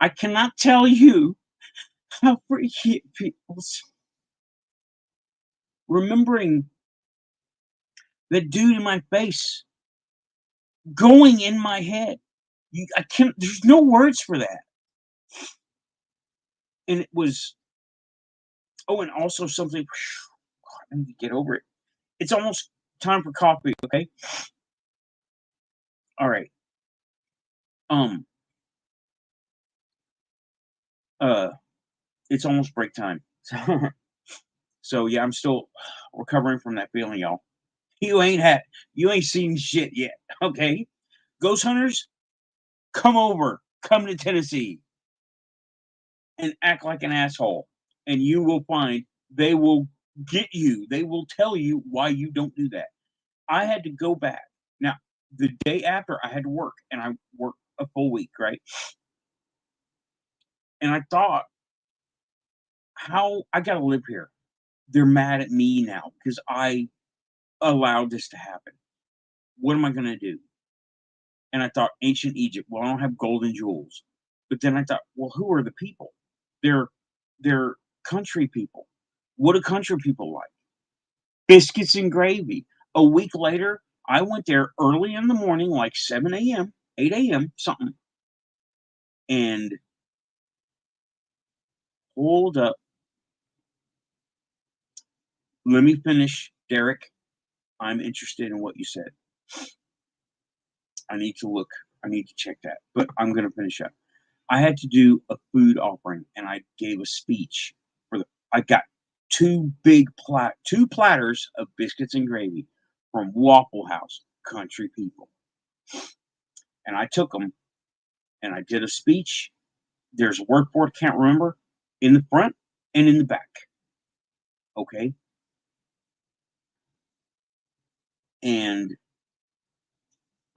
I cannot tell you how freaky it feels remembering the dude in my face going in my head. I can't. There's no words for that. And it was. Oh, and also something. I need to get over it. It's almost time for coffee. Okay. All right. Um. It's almost break time. So yeah, I'm still recovering from that feeling, y'all. You ain't seen shit yet. Okay. Ghost hunters, come over. Come to Tennessee and act like an asshole. And you will find they will get you. They will tell you why you don't do that. I had to go back. Now, the day after, I had to work, and I worked a full week, right? And I thought, how I got to live here. They're mad at me now because I allowed this to happen. What am I going to do? And I thought, ancient Egypt. Well, I don't have gold and jewels. But then I thought, well, who are the people? They're country people. What do country people like? Biscuits and gravy. A week later, I went there early in the morning, like 7 a.m., 8 a.m., something, and hold up. Let me finish, Derek. I'm interested in what you said. I need to look. I need to check that. But I'm going to finish up. I had to do a food offering, and I gave a speech for the. I got two platters of biscuits and gravy from Waffle House Country People, and I took them and I did a speech. There's a word for it, can't remember, in the front and in the back. Okay, and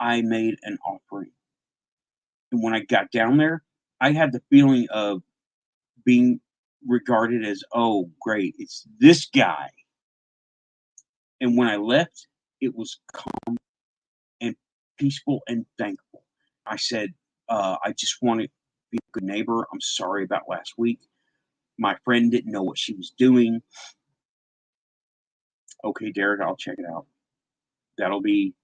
I made an offering, and when I got down there, I had the feeling of being regarded as, oh, great, it's this guy. And when I left, it was calm and peaceful and thankful. I said, I just want to be a good neighbor. I'm sorry about last week. My friend didn't know what she was doing. Okay, Derek, I'll check it out. That'll be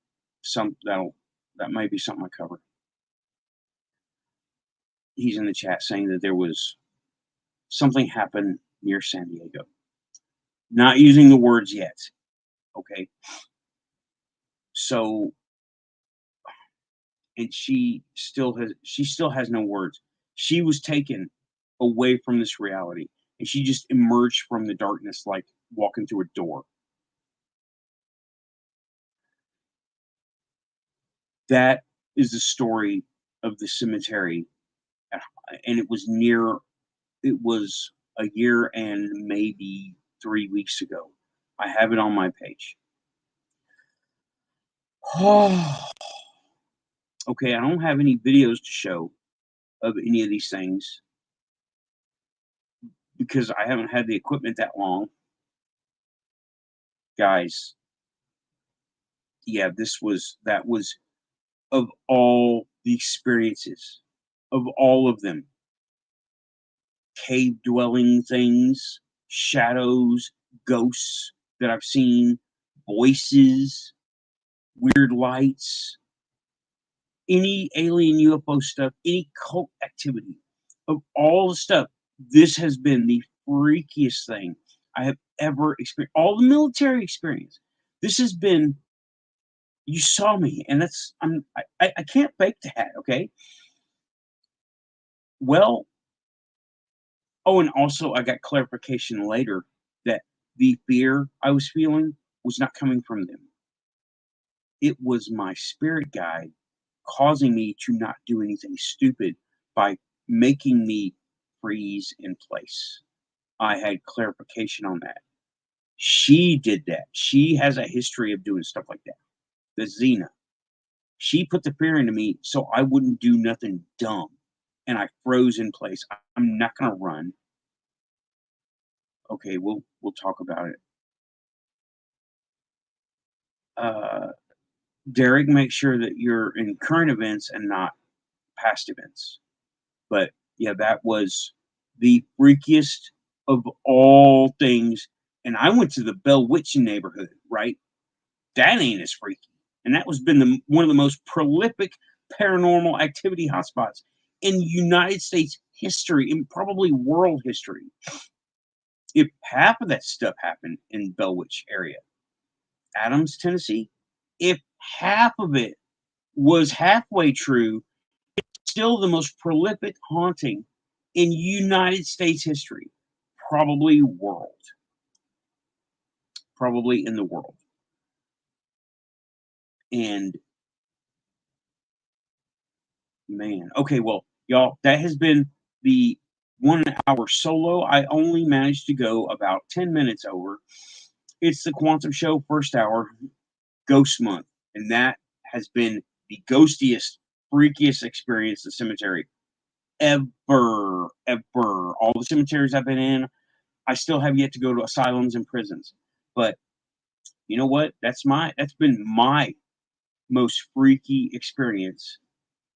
that might be something I cover. He's in the chat saying that there was something happened near San Diego. Not using the words yet. Okay. So, and she still has no words. She was taken away from this reality, and she just emerged from the darkness like walking through a door. That is the story of the cemetery, and it was a year and maybe 3 weeks ago. I have it on my page. Okay, I don't have any videos to show of any of these things because I haven't had the equipment that long. Guys, yeah, that was of all the experiences, of all of them, cave dwelling things, shadows, ghosts that I've seen, voices, weird lights, any alien UFO stuff, any cult activity, of all the stuff, this has been the freakiest thing I have ever experienced. All the military experience. This has been, you saw me, and I can't fake that, okay? Well, oh, and also I got clarification later that the fear I was feeling was not coming from them. It was my spirit guide causing me to not do anything stupid by making me freeze in place. I had clarification on that. She did that. She has a history of doing stuff like that. The Xena. She put the fear into me so I wouldn't do nothing dumb. And I froze in place. I'm not gonna run. Okay, we'll talk about it. Derek, make sure that you're in current events and not past events. But yeah, that was the freakiest of all things. And I went to the Bellwitch neighborhood, right? That ain't as freaky. And that was been one of the most prolific paranormal activity hotspots in United States history and probably world history. If half of that stuff happened in Bellwitch area, Adams, Tennessee, if half of it was halfway true, still the most prolific haunting in United States history, probably probably in the world. And man, okay, well, y'all, that has been the 1 hour solo. I only managed to go about 10 minutes over. It's the Quantum Show first hour, Ghost Month, and that has been the ghostiest, freakiest experience the cemetery ever. All the cemeteries I've been in, I still have yet to go to asylums and prisons. But you know what? That's been my most freaky experience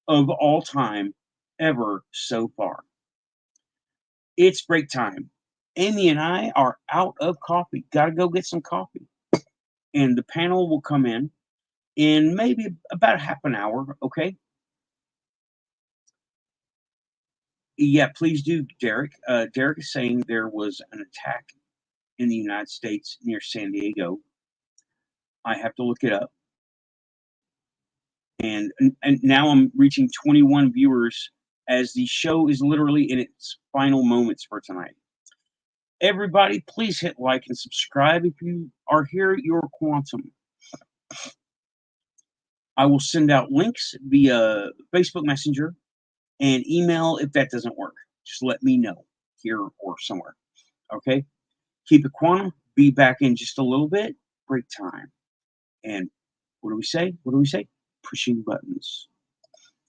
of all time ever so far. It's break time. Amy and I are out of coffee. Gotta go get some coffee. And the panel will come in maybe about half an hour, okay? Yeah, please do, Derek. Derek is saying there was an attack in the United States near San Diego. I have to look it up. And now I'm reaching 21 viewers as the show is literally in its final moments for tonight. Everybody, please hit like and subscribe if you are here at your quantum. I will send out links via Facebook Messenger and email if that doesn't work. Just let me know here or somewhere. Okay? Keep it quantum. Be back in just a little bit. Break time. And what do we say? What do we say? Pushing buttons.